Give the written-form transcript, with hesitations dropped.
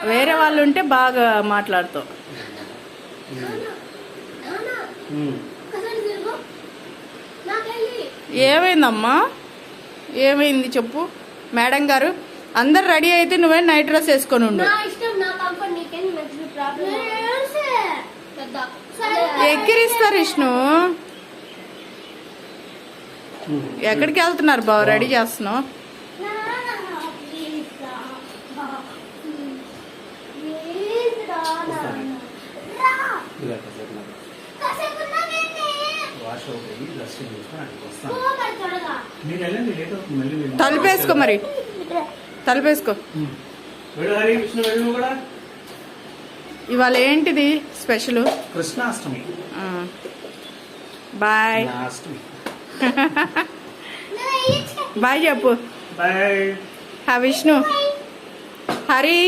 వేరే వాళ్ళు ఉంటే బాగా మాట్లాడతావు. ఏమైందమ్మా, ఏమైంది చెప్పు. మేడం గారు అందరు రెడీ అయితే నువ్వే నైట్ డ్రెస్ వేసుకొని ఉండు. ఎక్కిరిస్తారు విష్ణు. ఎక్కడికి వెళ్తున్నారు బావ? రెడీ చేస్తున్నావు? తలుపేసుకో, మరి తలుపేసుకో. ఇవాళ ఏంటిది స్పెషల్? కృష్ణాష్టమి. బాయ్ బాయ్ చెప్పు. బాయ్ విష్ణు. హరి